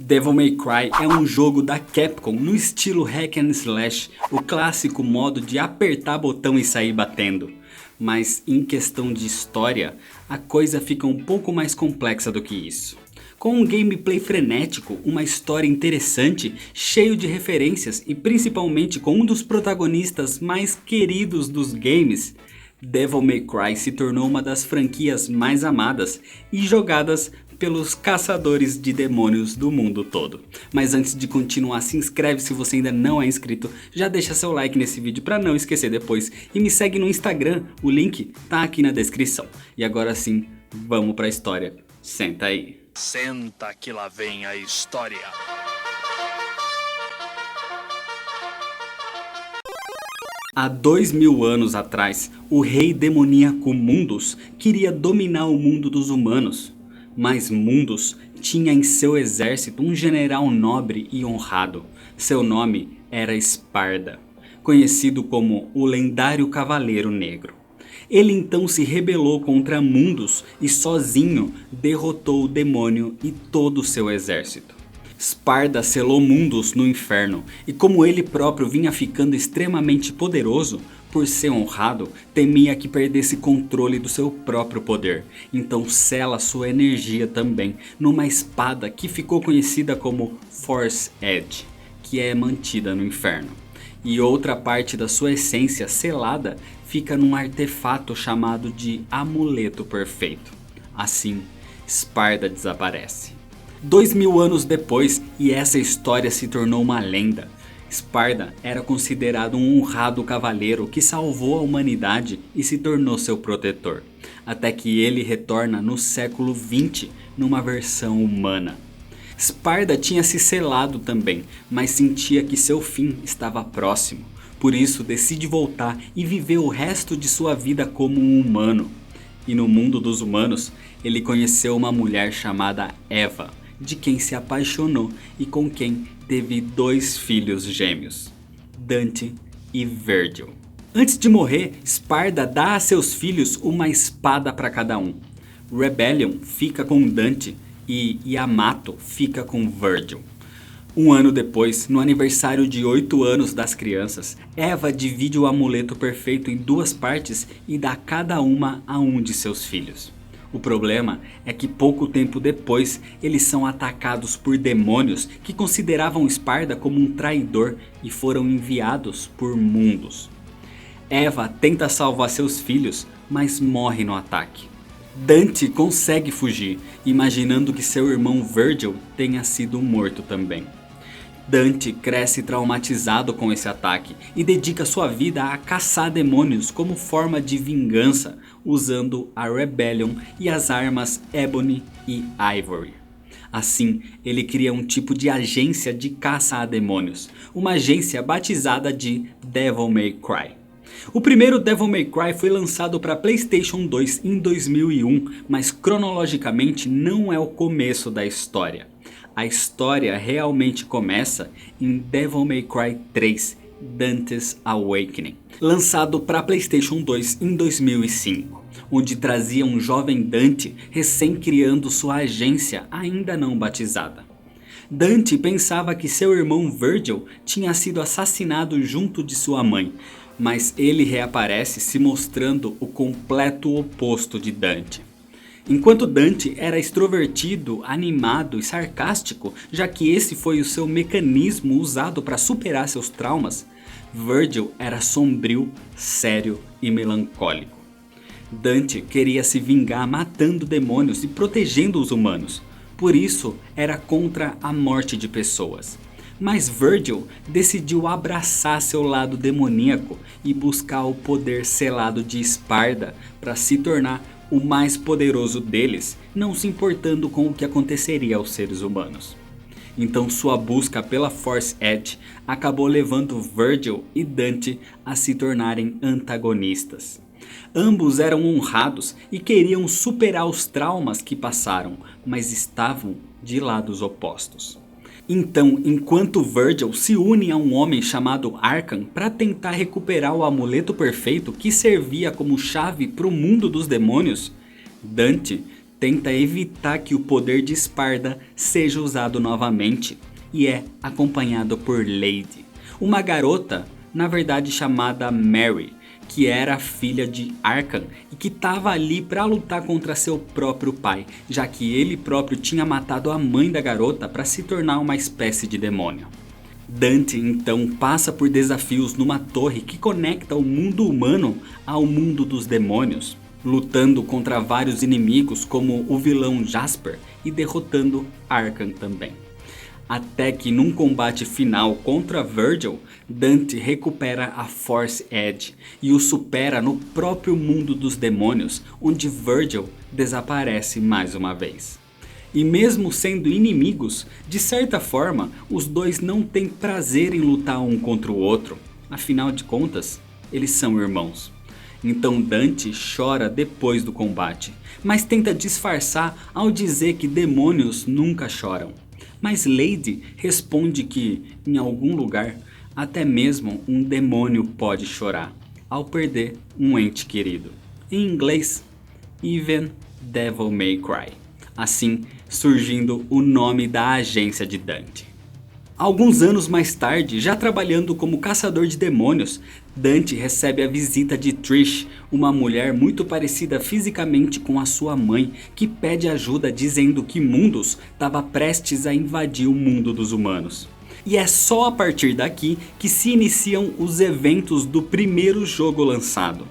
Devil May Cry é um jogo da Capcom no estilo hack and slash, o clássico modo de apertar botão e sair batendo. Mas em questão de história, a coisa fica um pouco mais complexa do que isso. Com um gameplay frenético, uma história interessante, cheio de referências e principalmente com um dos protagonistas mais queridos dos games, Devil May Cry se tornou uma das franquias mais amadas e jogadas pelos caçadores de demônios do mundo todo. Mas antes de continuar, se inscreve se você ainda não é inscrito, já deixa seu like nesse vídeo para não esquecer depois e me segue no Instagram, o link tá aqui na descrição. E agora sim, vamos pra história, senta aí. Senta que lá vem a história. Há 2000 anos atrás, o rei demoníaco Mundus queria dominar o mundo dos humanos. Mas Mundus tinha em seu exército um general nobre e honrado. Seu nome era Sparda, conhecido como o lendário Cavaleiro Negro. Ele então se rebelou contra Mundus e sozinho derrotou o demônio e todo o seu exército. Sparda selou Mundus no inferno e como ele próprio vinha ficando extremamente poderoso, por ser honrado, temia que perdesse controle do seu próprio poder. Então sela sua energia também numa espada que ficou conhecida como Force Edge, que é mantida no inferno. E outra parte da sua essência selada fica num artefato chamado de Amuleto Perfeito. Assim, Sparda desaparece. 2000 anos depois, e essa história se tornou uma lenda. Sparda era considerado um honrado cavaleiro que salvou a humanidade e se tornou seu protetor. Até que ele retorna no século 20 numa versão humana. Sparda tinha se selado também, mas sentia que seu fim estava próximo. Por isso decide voltar e viver o resto de sua vida como um humano. E no mundo dos humanos, ele conheceu uma mulher chamada Eva, de quem se apaixonou e com quem teve 2 filhos gêmeos, Dante e Virgil. Antes de morrer, Sparda dá a seus filhos uma espada para cada um. Rebellion fica com Dante e Yamato fica com Virgil. Um ano depois, no aniversário de 8 anos das crianças, Eva divide o amuleto perfeito em 2 partes e dá cada uma a um de seus filhos. O problema é que pouco tempo depois eles são atacados por demônios que consideravam Sparda como um traidor e foram enviados por Mundus. Eva tenta salvar seus filhos, mas morre no ataque. Dante consegue fugir, imaginando que seu irmão Virgil tenha sido morto também. Dante cresce traumatizado com esse ataque e dedica sua vida a caçar demônios como forma de vingança, usando a Rebellion e as armas Ebony e Ivory. Assim, ele cria um tipo de agência de caça a demônios, uma agência batizada de Devil May Cry. O primeiro Devil May Cry foi lançado para PlayStation 2 em 2001, mas cronologicamente não é o começo da história. A história realmente começa em Devil May Cry 3, Dante's Awakening, lançado para PlayStation 2 em 2005, onde trazia um jovem Dante recém criando sua agência ainda não batizada. Dante pensava que seu irmão Virgil tinha sido assassinado junto de sua mãe, mas ele reaparece se mostrando o completo oposto de Dante. Enquanto Dante era extrovertido, animado e sarcástico, já que esse foi o seu mecanismo usado para superar seus traumas, Virgil era sombrio, sério e melancólico. Dante queria se vingar matando demônios e protegendo os humanos, por isso era contra a morte de pessoas. Mas Virgil decidiu abraçar seu lado demoníaco e buscar o poder selado de Sparda para se tornar o mais poderoso deles, não se importando com o que aconteceria aos seres humanos. Então sua busca pela Force Edge acabou levando Virgil e Dante a se tornarem antagonistas. Ambos eram honrados e queriam superar os traumas que passaram, mas estavam de lados opostos. Então, enquanto Virgil se une a um homem chamado Arkham para tentar recuperar o amuleto perfeito que servia como chave para o mundo dos demônios, Dante tenta evitar que o poder de Sparda seja usado novamente e é acompanhado por Lady, uma garota, na verdade chamada Mary, que era filha de Arkan e que estava ali para lutar contra seu próprio pai, já que ele próprio tinha matado a mãe da garota para se tornar uma espécie de demônio. Dante então passa por desafios numa torre que conecta o mundo humano ao mundo dos demônios, lutando contra vários inimigos como o vilão Jasper e derrotando Arkan também. Até que num combate final contra Virgil, Dante recupera a Force Edge e o supera no próprio mundo dos demônios, onde Virgil desaparece mais uma vez. E mesmo sendo inimigos, de certa forma, os dois não têm prazer em lutar um contra o outro. Afinal de contas, eles são irmãos. Então Dante chora depois do combate, mas tenta disfarçar ao dizer que demônios nunca choram. Mas Lady responde que, em algum lugar, até mesmo um demônio pode chorar ao perder um ente querido. Em inglês, Even Devil May Cry. Assim surgindo o nome da agência de Dante. Alguns anos mais tarde, já trabalhando como caçador de demônios, Dante recebe a visita de Trish, uma mulher muito parecida fisicamente com a sua mãe, que pede ajuda dizendo que Mundus estava prestes a invadir o mundo dos humanos. E é só a partir daqui que se iniciam os eventos do primeiro jogo lançado.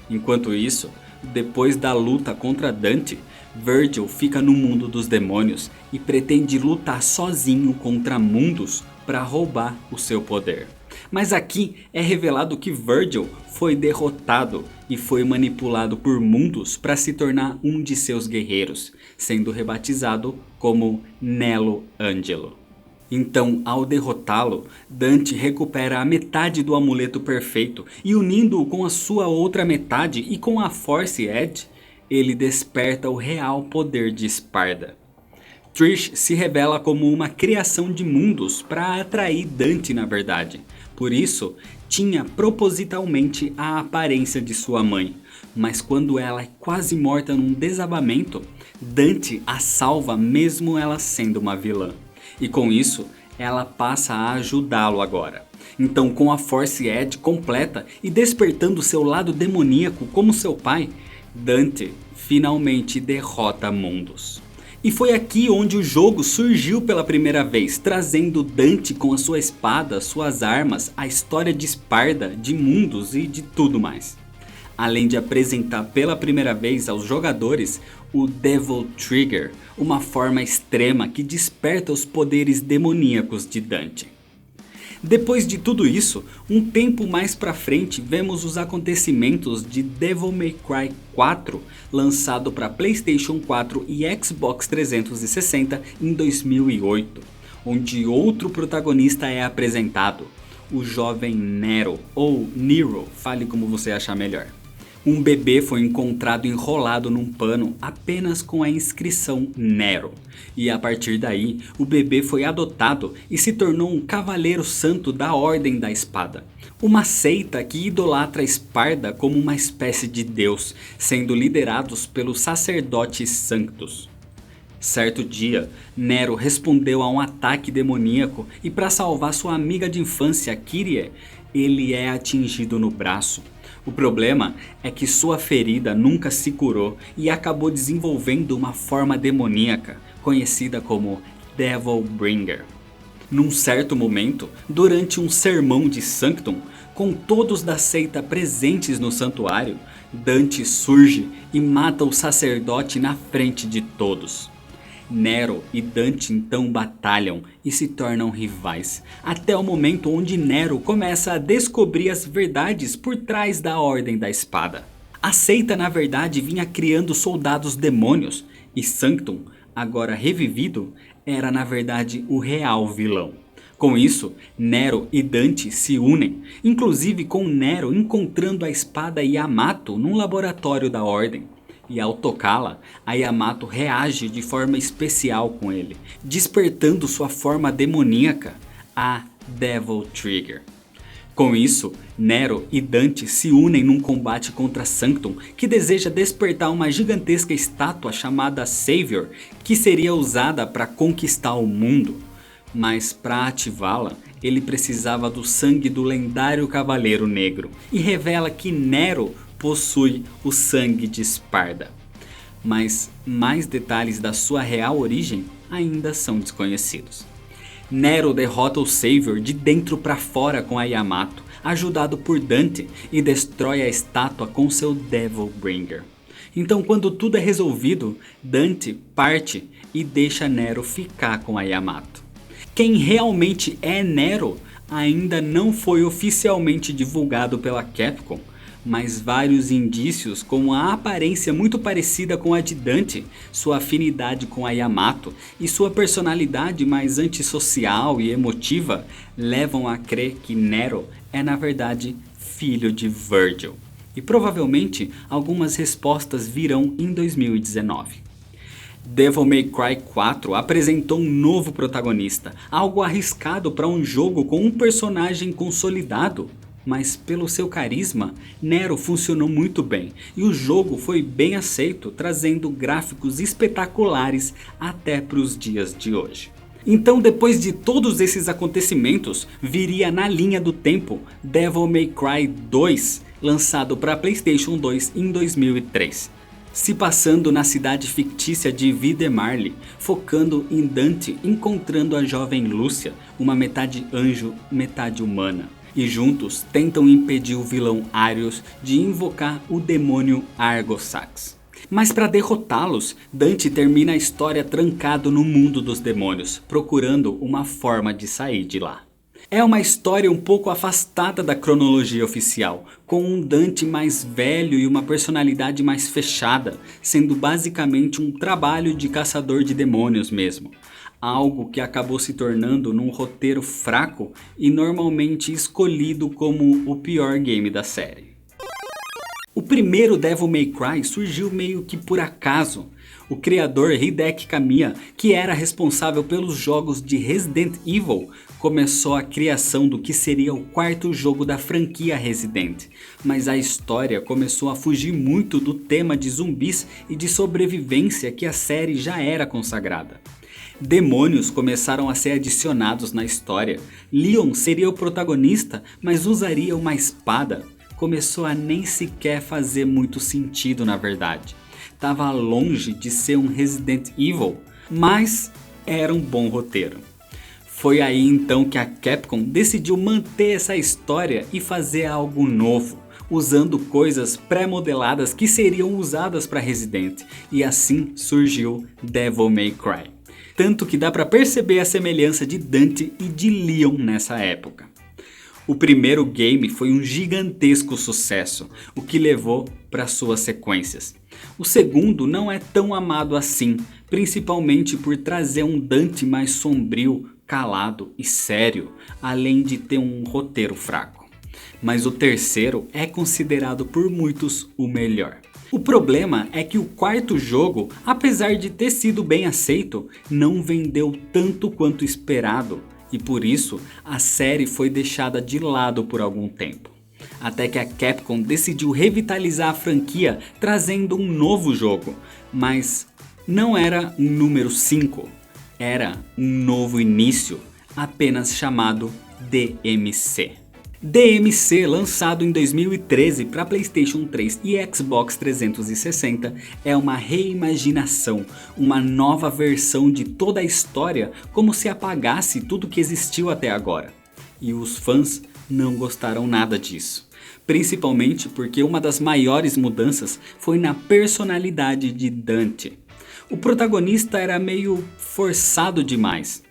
Enquanto isso, depois da luta contra Dante, Virgil fica no mundo dos demônios e pretende lutar sozinho contra Mundus para roubar o seu poder. Mas aqui é revelado que Virgil foi derrotado e foi manipulado por Mundus para se tornar um de seus guerreiros, sendo rebatizado como Nelo Angelo. Então, ao derrotá-lo, Dante recupera a metade do amuleto perfeito e, unindo-o com a sua outra metade e com a Force Edge, ele desperta o real poder de Sparda. Trish se revela como uma criação de Mundus para atrair Dante, na verdade. Por isso, tinha propositalmente a aparência de sua mãe. Mas quando ela é quase morta num desabamento, Dante a salva mesmo ela sendo uma vilã. E com isso, ela passa a ajudá-lo agora. Então, com a Force Edge completa e despertando seu lado demoníaco como seu pai, Dante finalmente derrota Mundus. E foi aqui onde o jogo surgiu pela primeira vez, trazendo Dante com a sua espada, suas armas, a história de Sparda, de Mundus e de tudo mais. Além de apresentar pela primeira vez aos jogadores o Devil Trigger, uma forma extrema que desperta os poderes demoníacos de Dante. Depois de tudo isso, um tempo mais pra frente vemos os acontecimentos de Devil May Cry 4, lançado para PlayStation 4 e Xbox 360 em 2008, onde outro protagonista é apresentado, o jovem Nero, ou Nero, fale como você achar melhor. Um bebê foi encontrado enrolado num pano apenas com a inscrição Nero. E a partir daí, o bebê foi adotado e se tornou um cavaleiro santo da Ordem da Espada. Uma seita que idolatra Sparda como uma espécie de deus, sendo liderados pelos sacerdotes sanctos. Certo dia, Nero respondeu a um ataque demoníaco e para salvar sua amiga de infância Kyrie, ele é atingido no braço. O problema é que sua ferida nunca se curou e acabou desenvolvendo uma forma demoníaca, conhecida como Devil Bringer. Num certo momento, durante um sermão de Sanctum, com todos da seita presentes no santuário, Dante surge e mata o sacerdote na frente de todos. Nero e Dante então batalham e se tornam rivais, até o momento onde Nero começa a descobrir as verdades por trás da Ordem da Espada. A seita na verdade vinha criando soldados demônios e Sanctum, agora revivido, era na verdade o real vilão. Com isso, Nero e Dante se unem, inclusive com Nero encontrando a espada Yamato num laboratório da Ordem. E ao tocá-la, a Yamato reage de forma especial com ele, despertando sua forma demoníaca, a Devil Trigger. Com isso, Nero e Dante se unem num combate contra Sanctum, que deseja despertar uma gigantesca estátua chamada Savior, que seria usada para conquistar o mundo. Mas para ativá-la, ele precisava do sangue do lendário Cavaleiro Negro, e revela que Nero possui o sangue de Esparda. Mas mais detalhes da sua real origem ainda são desconhecidos. Nero derrota o Savior de dentro para fora com a Yamato, ajudado por Dante, e destrói a estátua com seu Devil Bringer. Então, quando tudo é resolvido, Dante parte e deixa Nero ficar com a Yamato. Quem realmente é Nero ainda não foi oficialmente divulgado pela Capcom, mas vários indícios, como a aparência muito parecida com a de Dante, sua afinidade com a Yamato e sua personalidade mais antissocial e emotiva, levam a crer que Nero é na verdade filho de Virgil. E provavelmente algumas respostas virão em 2019. Devil May Cry 4 apresentou um novo protagonista, algo arriscado para um jogo com um personagem consolidado. Mas pelo seu carisma, Nero funcionou muito bem e o jogo foi bem aceito, trazendo gráficos espetaculares até para os dias de hoje. Então, depois de todos esses acontecimentos, viria na linha do tempo Devil May Cry 2, lançado para PlayStation 2 em 2003. Se passando na cidade fictícia de Videmarle, focando em Dante encontrando a jovem Lúcia, uma metade anjo, metade humana. E juntos tentam impedir o vilão Arius de invocar o demônio Argosax. Mas para derrotá-los, Dante termina a história trancado no mundo dos demônios, procurando uma forma de sair de lá. É uma história um pouco afastada da cronologia oficial, com um Dante mais velho e uma personalidade mais fechada, sendo basicamente um trabalho de caçador de demônios mesmo. Algo que acabou se tornando num roteiro fraco e normalmente escolhido como o pior game da série. O primeiro Devil May Cry surgiu meio que por acaso. O criador Hideki Kamiya, que era responsável pelos jogos de Resident Evil, começou a criação do que seria o quarto jogo da franquia Resident. Mas a história começou a fugir muito do tema de zumbis e de sobrevivência que a série já era consagrada. Demônios começaram a ser adicionados na história. Leon seria o protagonista, mas usaria uma espada. Começou a nem sequer fazer muito sentido na verdade. Tava longe de ser um Resident Evil, mas era um bom roteiro. Foi aí então que a Capcom decidiu manter essa história e fazer algo novo, usando coisas pré-modeladas que seriam usadas para Resident, e assim surgiu Devil May Cry. Tanto que dá para perceber a semelhança de Dante e de Leon nessa época. O primeiro game foi um gigantesco sucesso, o que levou para suas sequências. O segundo não é tão amado assim, principalmente por trazer um Dante mais sombrio, calado e sério, além de ter um roteiro fraco. Mas o terceiro é considerado por muitos o melhor. O problema é que o quarto jogo, apesar de ter sido bem aceito, não vendeu tanto quanto esperado. E por isso, a série foi deixada de lado por algum tempo. Até que a Capcom decidiu revitalizar a franquia trazendo um novo jogo. Mas não era um número 5, era um novo início, apenas chamado DMC. DMC, lançado em 2013 para PlayStation 3 e Xbox 360, é uma reimaginação, uma nova versão de toda a história, como se apagasse tudo que existiu até agora. E os fãs não gostaram nada disso, principalmente porque uma das maiores mudanças foi na personalidade de Dante. O protagonista era meio forçado demais.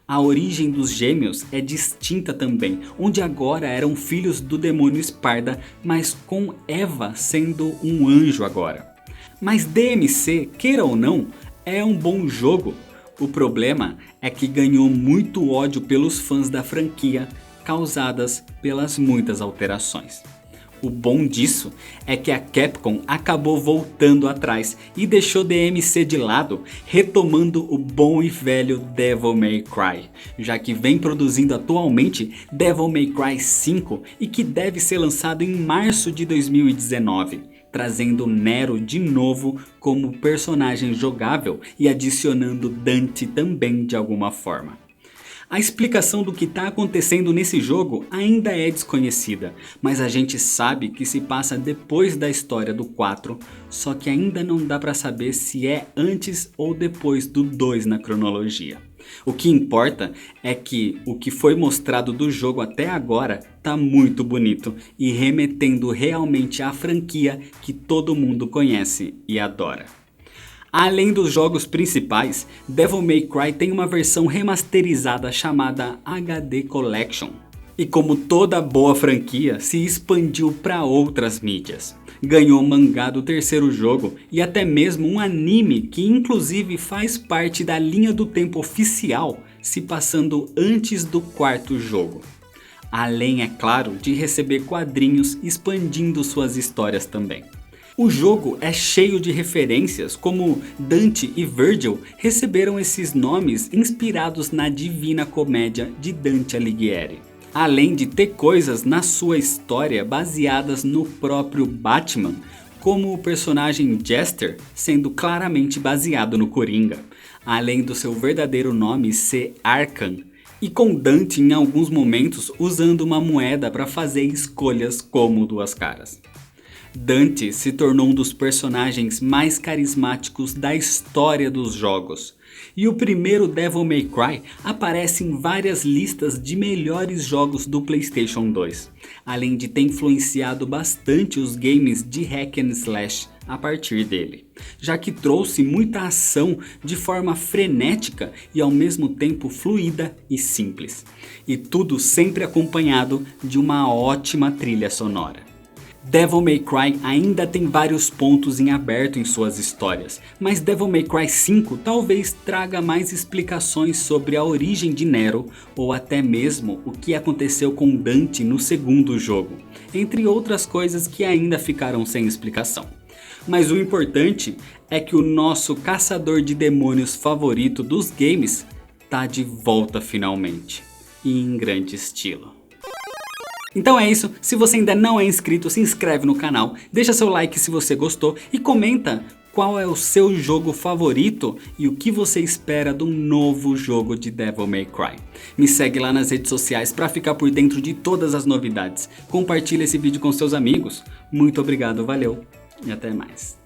A origem dos gêmeos é distinta também, onde agora eram filhos do demônio Esparda, mas com Eva sendo um anjo agora. Mas DMC, queira ou não, é um bom jogo. O problema é que ganhou muito ódio pelos fãs da franquia, causadas pelas muitas alterações. O bom disso é que a Capcom acabou voltando atrás e deixou DMC de lado, retomando o bom e velho Devil May Cry, já que vem produzindo atualmente Devil May Cry 5 e que deve ser lançado em março de 2019. Trazendo Nero de novo como personagem jogável e adicionando Dante também de alguma forma. A explicação do que está acontecendo nesse jogo ainda é desconhecida, mas a gente sabe que se passa depois da história do 4, só que ainda não dá para saber se é antes ou depois do 2 na cronologia. O que importa é que o que foi mostrado do jogo até agora tá muito bonito e remetendo realmente à franquia que todo mundo conhece e adora. Além dos jogos principais, Devil May Cry tem uma versão remasterizada chamada HD Collection. E como toda boa franquia, se expandiu para outras mídias. Ganhou mangá do terceiro jogo e até mesmo um anime que inclusive faz parte da linha do tempo oficial, se passando antes do quarto jogo. Além, é claro, de receber quadrinhos expandindo suas histórias também. O jogo é cheio de referências, como Dante e Virgil receberam esses nomes inspirados na Divina Comédia de Dante Alighieri. Além de ter coisas na sua história baseadas no próprio Batman, como o personagem Jester sendo claramente baseado no Coringa, além do seu verdadeiro nome ser Arkham, e com Dante em alguns momentos usando uma moeda para fazer escolhas como Duas Caras. Dante se tornou um dos personagens mais carismáticos da história dos jogos. E o primeiro Devil May Cry aparece em várias listas de melhores jogos do PlayStation 2. Além de ter influenciado bastante os games de hack and slash a partir dele. Já que trouxe muita ação de forma frenética e ao mesmo tempo fluida e simples. E tudo sempre acompanhado de uma ótima trilha sonora. Devil May Cry ainda tem vários pontos em aberto em suas histórias, mas Devil May Cry 5 talvez traga mais explicações sobre a origem de Nero ou até mesmo o que aconteceu com Dante no segundo jogo, entre outras coisas que ainda ficaram sem explicação. Mas o importante é que o nosso caçador de demônios favorito dos games tá de volta finalmente, e em grande estilo. Então é isso, se você ainda não é inscrito, se inscreve no canal, deixa seu like se você gostou e comenta qual é o seu jogo favorito e o que você espera do novo jogo de Devil May Cry. Me segue lá nas redes sociais para ficar por dentro de todas as novidades. Compartilha esse vídeo com seus amigos. Muito obrigado, valeu e até mais.